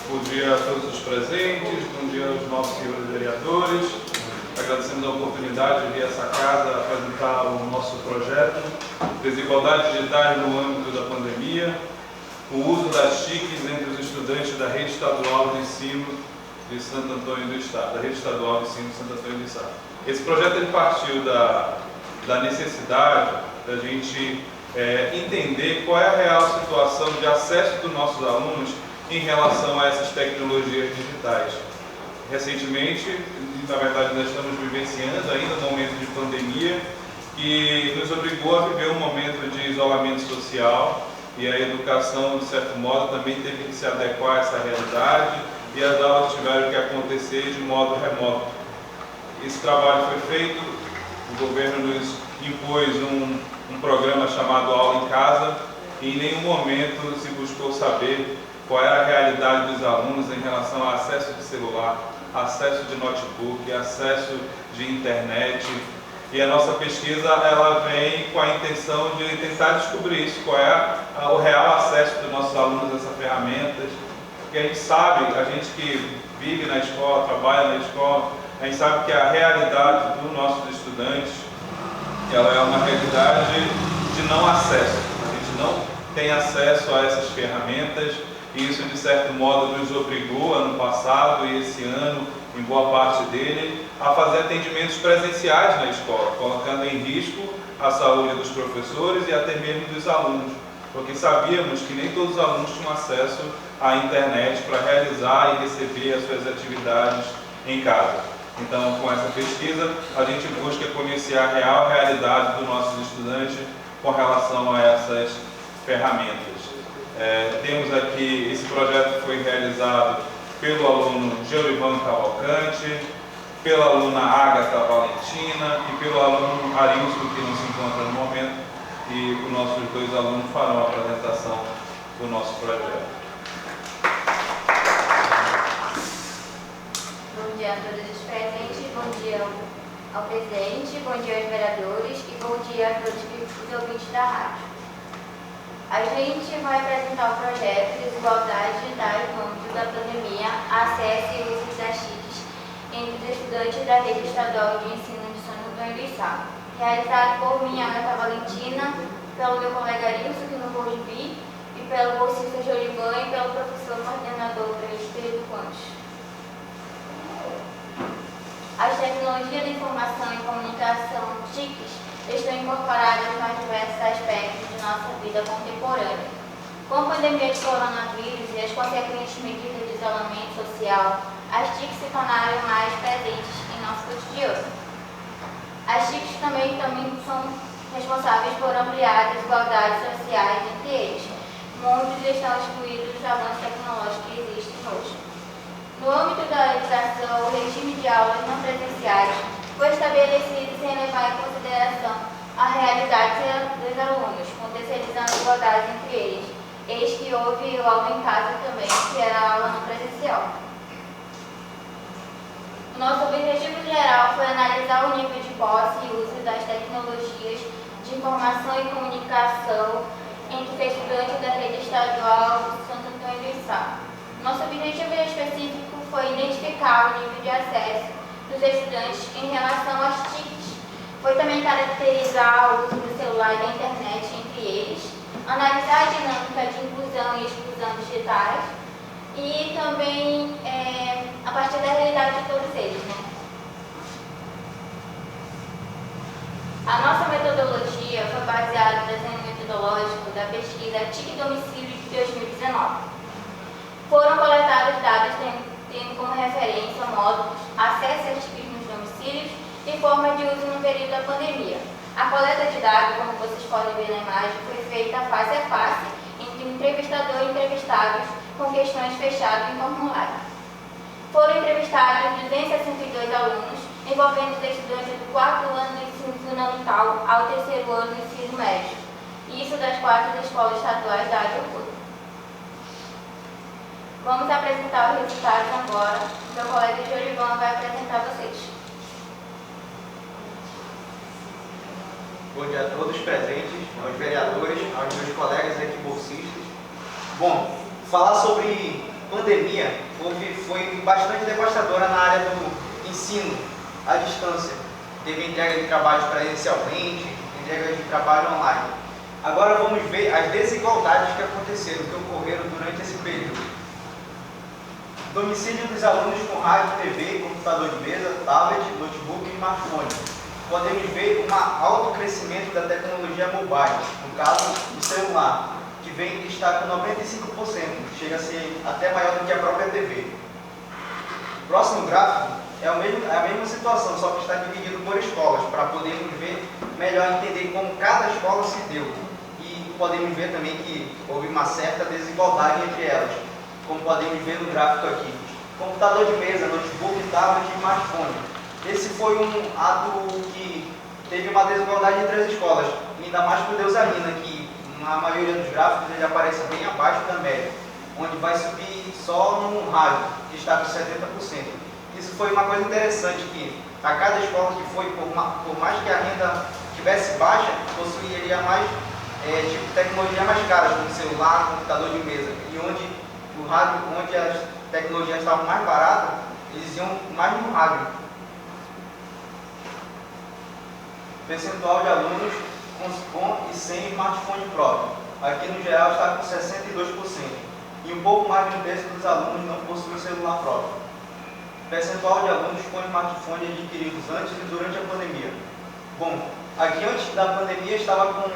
Bom dia a todos os presentes, bom dia aos nossos senhores vereadores. Agradecemos a oportunidade de vir a essa casa apresentar o nosso projeto Desigualdades Digitais no âmbito da pandemia, o uso das TICs entre os estudantes da Rede Estadual de Ensino de Santo Antônio do Estado, da Rede Estadual de Ensino de Santo Antônio do Estado. Esse projeto ele partiu da necessidade da gente entender qual é a real situação de acesso dos nossos alunos em relação a essas tecnologias digitais. Recentemente, na verdade, nós estamos vivenciando ainda um momento de pandemia que nos obrigou a viver um momento de isolamento social, e a educação, de certo modo, também teve que se adequar a essa realidade e as aulas tiveram que acontecer de modo remoto. Esse trabalho foi feito, o governo nos impôs um programa chamado Aula em Casa, e em nenhum momento se buscou saber qual era a realidade dos alunos em relação ao acesso de celular, acesso de notebook, acesso de internet. E a nossa pesquisa ela vem com a intenção de tentar descobrir isso, qual é o real acesso dos nossos alunos a essas ferramentas. Porque a gente sabe, a gente que vive na escola, trabalha na escola, a gente sabe que a realidade dos nossos estudantes ela é uma realidade de não acesso. A gente não tem acesso a essas ferramentas. E isso, de certo modo, nos obrigou, ano passado e esse ano, em boa parte dele, a fazer atendimentos presenciais na escola, colocando em risco a saúde dos professores e até mesmo dos alunos, porque sabíamos que nem todos os alunos tinham acesso à internet para realizar e receber as suas atividades em casa. Então, com essa pesquisa, a gente busca conhecer a real realidade dos nossos estudantes com relação a essas ferramentas. Temos aqui, esse projeto foi realizado pelo aluno Georivan Cavalcante, pela aluna Ágata Valentina e pelo aluno Arilson, que não se encontra no momento, e os nossos dois alunos farão a apresentação do nosso projeto. Bom dia a todos os presentes, bom dia ao presidente, bom dia aos vereadores e bom dia a todos os ouvintes da rádio. A gente vai apresentar o projeto Desigualdades Digitais no âmbito da pandemia, acesso e uso das TICs entre os estudantes da Rede Estadual de Ensino de Santo Antônio do Estado, realizado por mim, Ágata Valentina, pelo meu colega Arilson, que não pôde vir, e pelo bolsista Georivan e pelo professor coordenador Espírito Quantos. As tecnologias de informação e comunicação TICs estão incorporadas nos diversos aspectos de nossa vida contemporânea. Com a pandemia de coronavírus e as consequentes medidas de isolamento social, as TICs se tornaram mais presentes em nosso cotidiano. As TICs também são responsáveis por ampliar desigualdades sociais entre eles. Muitos estão excluídos dos avanços tecnológicos que existem hoje. No âmbito da educação, o regime de aulas não presenciais foi estabelecido sem levar em consideração a realidade dos alunos, potencializando a igualdade entre eles. Eis que houve aula em casa também, que era a aula não presencial. O nosso objetivo geral foi analisar o nível de posse e uso das tecnologias de informação e comunicação entre os estudantes da Rede Estadual de Santo Antônio do Estado. Nosso objetivo específico foi identificar o nível de acesso dos estudantes em relação às TICs. Foi também caracterizar o uso do celular e da internet entre eles, analisar a dinâmica de inclusão e exclusão digitais e também a partir da realidade de todos eles. A nossa metodologia foi baseada no desenho metodológico da pesquisa TIC Domicílio de 2019. Foram coletados dados tendo como referência módulos, acesso às TICs nos domicílios e forma de uso no período da pandemia. A coleta de dados, como vocês podem ver na imagem, foi feita face a face entre o entrevistador e entrevistados, com questões fechadas em formulário. Foram entrevistados 262 alunos, envolvendo os estudantes do 4º ano do ensino fundamental ao 3º ano do ensino médio, isso das 4 escolas estaduais da área de apoio. Vamos apresentar os resultados agora. Meu colega Georivan vai apresentar vocês. Bom dia a todos presentes, aos vereadores, aos meus colegas aqui bolsistas. Bom, falar sobre pandemia foi bastante devastadora na área do ensino à distância. Teve entrega de trabalhos presencialmente, entrega de trabalho online. Agora vamos ver as desigualdades que aconteceram, que ocorreram durante esse período. Domicílio dos alunos com rádio, TV, computador de mesa, tablet, notebook e smartphone. Podemos ver um alto crescimento da tecnologia mobile, no caso do celular, que está com 95%, chega a ser até maior do que a própria TV. O próximo gráfico é a mesma situação, só que está dividido por escolas, para podermos ver melhor, entender como cada escola se deu. E podemos ver também que houve uma certa desigualdade entre elas, como podemos ver no gráfico aqui. Computador de mesa, notebook, tablet e smartphone. Esse foi um ato que teve uma desigualdade entre as escolas, ainda mais para o Deusalina, que na maioria dos gráficos ele aparece bem abaixo da média, onde vai subir só no rádio, que está com 70%. Isso foi uma coisa interessante, que a cada escola que foi, por mais que a renda tivesse baixa, possuiria mais tipo de tecnologia mais cara, como celular, computador de mesa, e onde as tecnologias estavam mais baratas, eles iam mais no rádio. Percentual de alunos com e sem smartphone próprio. Aqui no geral está com 62%. E um pouco mais de um terço dos alunos não possuem celular próprio. Percentual de alunos com smartphone adquiridos antes e durante a pandemia. Bom, aqui antes da pandemia estava com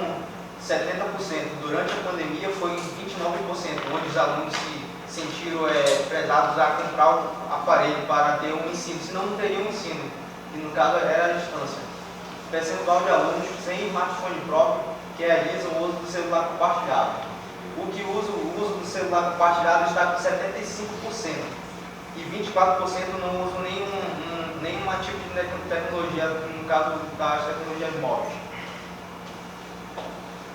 70%. Durante a pandemia foi 29%, onde os alunos se sentiram prezados a comprar o aparelho para ter um ensino, senão não teriam um ensino, e no caso era a distância. Percentual de alunos sem smartphone próprio que realizam o uso do celular compartilhado. O uso do celular compartilhado está com 75% e 24% não usam nenhum tipo de tecnologia, no caso das tecnologias móveis.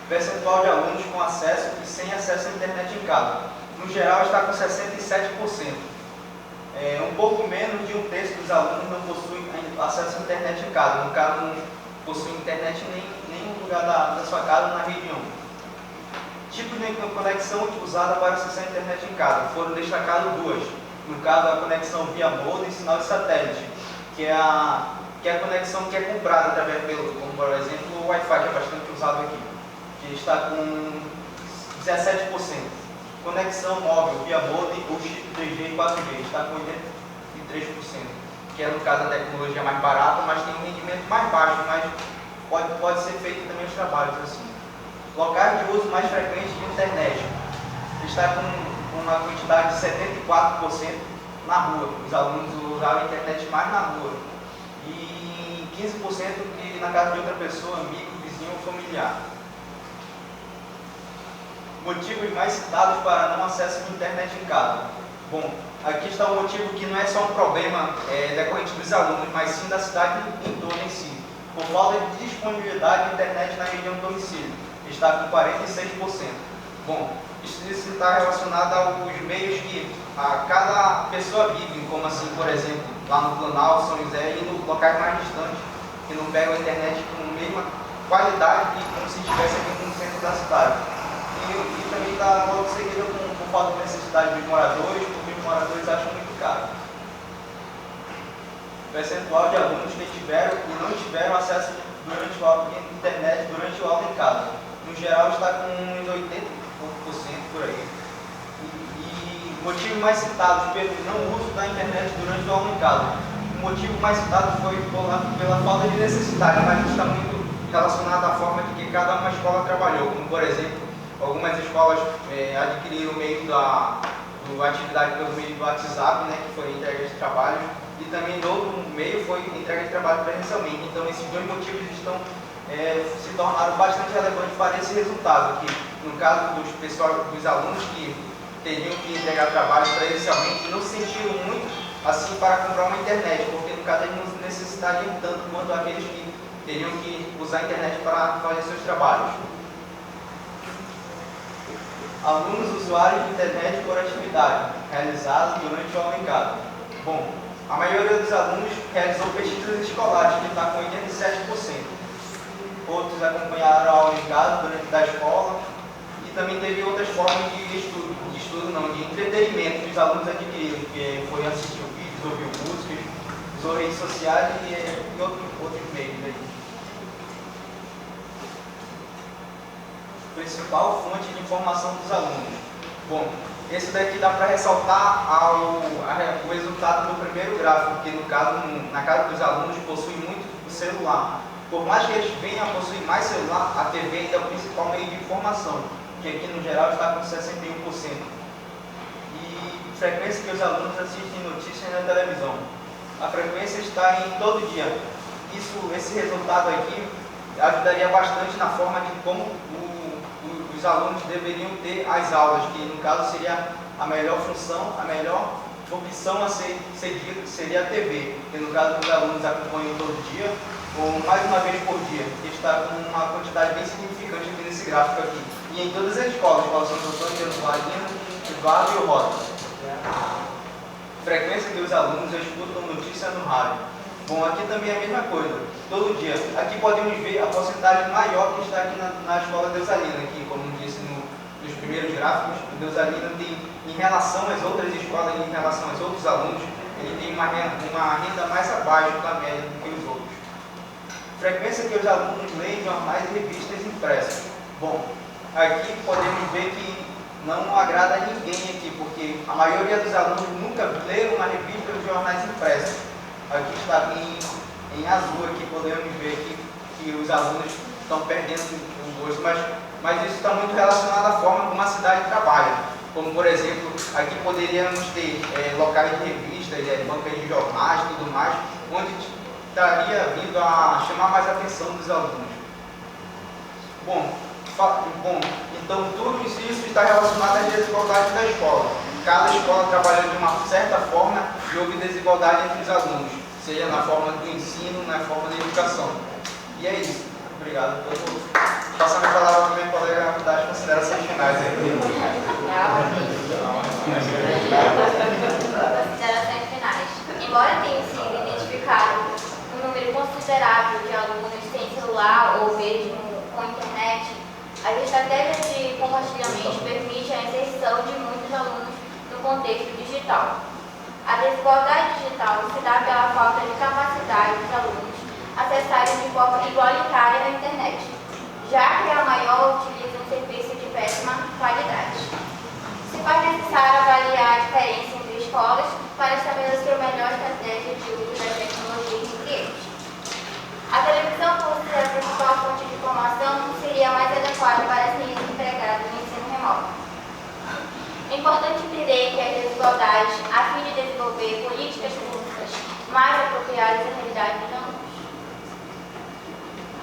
Percentual de alunos com acesso e sem acesso à internet em casa. No geral está com 67%. Um pouco menos de um terço dos alunos não possuem acesso à internet em casa. No caso, não possuem internet em nenhum lugar da sua casa na região. Tipo de conexão usada para acessar a internet em casa. Foram destacadas duas. No caso, a conexão via modem e sinal de satélite, que é a conexão que é comprada através como por exemplo o Wi-Fi, que é bastante usado aqui, que está com 17%. Conexão móvel via modem ou chip 3G e 4G, está com 83%, que é no caso a tecnologia mais barata, mas tem um rendimento mais baixo, mas pode ser feito também os trabalhos assim. Locais de uso mais frequente de internet, está com uma quantidade de 74% na rua. Os alunos usavam a internet mais na rua. E 15% que na casa de outra pessoa, amigo, vizinho ou familiar. Motivos mais citados para não acesso de internet em casa. Bom, aqui está um motivo que não é só um problema decorrente dos alunos, mas sim da cidade em torno em si. Por falta de disponibilidade de internet na região do domicílio, está com 46%. Bom, isso está relacionado aos meios que cada pessoa vive, como assim, por exemplo, lá no Planalto, São José e nos locais mais distantes, que não pegam a internet com a mesma qualidade que como se estivesse aqui no centro da cidade. E também está logo seguida por falta de necessidade dos moradores, porque os moradores acham muito caro. Percentual de alunos que tiveram e não tiveram acesso à internet durante o aula em casa. No geral está com uns 80% por aí. E motivos mais citados pelo não uso da internet durante o aula em casa. O motivo mais citado foi pela falta de necessidade, mas isso está muito relacionado à forma de que cada uma escola trabalhou, como por exemplo, algumas escolas adquiriram o meio da atividade pelo meio do WhatsApp, né, que foi entrega de trabalho, e também no outro meio foi entrega de trabalho presencialmente. Então esses dois motivos se tornaram bastante relevantes para esse resultado, que no caso dos alunos que teriam que entregar trabalho presencialmente, não se sentiram muito assim para comprar uma internet, porque no caso eles não necessitariam tanto quanto aqueles que teriam que usar a internet para fazer seus trabalhos. Alunos usuários de internet por atividade, realizada durante o aula em casa. Bom, a maioria dos alunos realizou pesquisas escolares, que está com 87%. Outros acompanharam a aula em casa durante a escola, e também teve outras formas de estudo estudo não, de entretenimento que os alunos adquiriram, que foi assistir vídeos, ouvir músicas, usou redes sociais e outros meios aí. Principal fonte de informação dos alunos. Bom, esse daqui dá para ressaltar o resultado do primeiro gráfico, que no caso, na casa dos alunos, possui muito o celular. Por mais que eles venham a possuir mais celular, a TV ainda é o principal meio de informação, que aqui no geral está com 61%. E frequência que os alunos assistem notícias na televisão. A frequência está em todo dia. Esse resultado aqui ajudaria bastante na forma de como os alunos deveriam ter as aulas, que no caso seria a melhor função, a melhor opção a ser seguida seria a TV, que no caso os alunos acompanham todo dia, ou mais uma vez por dia, que está com uma quantidade bem significante aqui nesse gráfico aqui. E em todas as escolas, Santo Antônio, Jerusalém, Eduardo e o Rota. Frequência que os alunos escutam notícia no rádio. Bom, aqui também é a mesma coisa, todo dia. Aqui podemos ver a porcentagem maior que está aqui na escola Deusalina, aqui, como disse nos primeiros gráficos, o Deusalina tem, em relação às outras escolas, em relação aos outros alunos, ele tem uma renda mais abaixo da média do que os outros. Frequência que os alunos leem jornais e revistas impressas. Bom, aqui podemos ver que não agrada a ninguém aqui, porque a maioria dos alunos nunca leram uma revista ou jornais impressos. Aqui está em azul, aqui podemos ver que os alunos estão perdendo o gosto, mas isso está muito relacionado à forma como a cidade trabalha. Como, por exemplo, aqui poderíamos ter locais de revistas, bancas de jornais e tudo mais, onde estaria vindo a chamar mais a atenção dos alunos. Bom, então tudo isso está relacionado às desigualdades da escola. Cada escola trabalha de uma certa forma e houve desigualdade entre os alunos, seja na forma do ensino, na forma da educação. E é isso. Obrigado. Eu vou passar a palavra para o meu colega das considerações finais. Considerações finais. Embora tenha sido identificado um número considerável de alunos sem celular ou mesmo com internet, as estratégias de compartilhamento permitem a inserção de muitos alunos no contexto digital. A desigualdade digital se dá pela falta de capacidade dos alunos acessarem de forma igualitária a internet, já que a maior utiliza um serviço de péssima qualidade. Se faz necessário avaliar a diferença entre escolas para estabelecer a melhor estratégia de uso das tecnologias entre eles. A televisão, por ser a principal fonte de informação, seria mais adequada para ser empregada no ensino remoto. É importante entender que as desigualdades, a fim de desenvolver políticas públicas mais apropriadas à realidade dos alunos.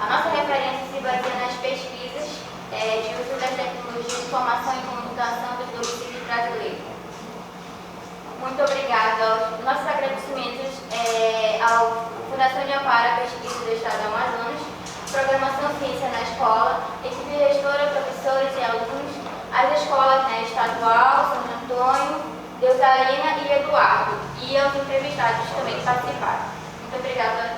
A nossa referência se baseia nas pesquisas de uso das tecnologias de informação e comunicação dos domicílios brasileiros. Muito obrigada. Nossos agradecimentos ao Fundação de Amparo à Pesquisa do Estado do Amazonas, Programação Ciência na Escola, equipe gestora, professores e alunos, as escolas estadual, Santo Antônio, Deusalina e Eduardo, e aos entrevistados também que participaram. Muito obrigada.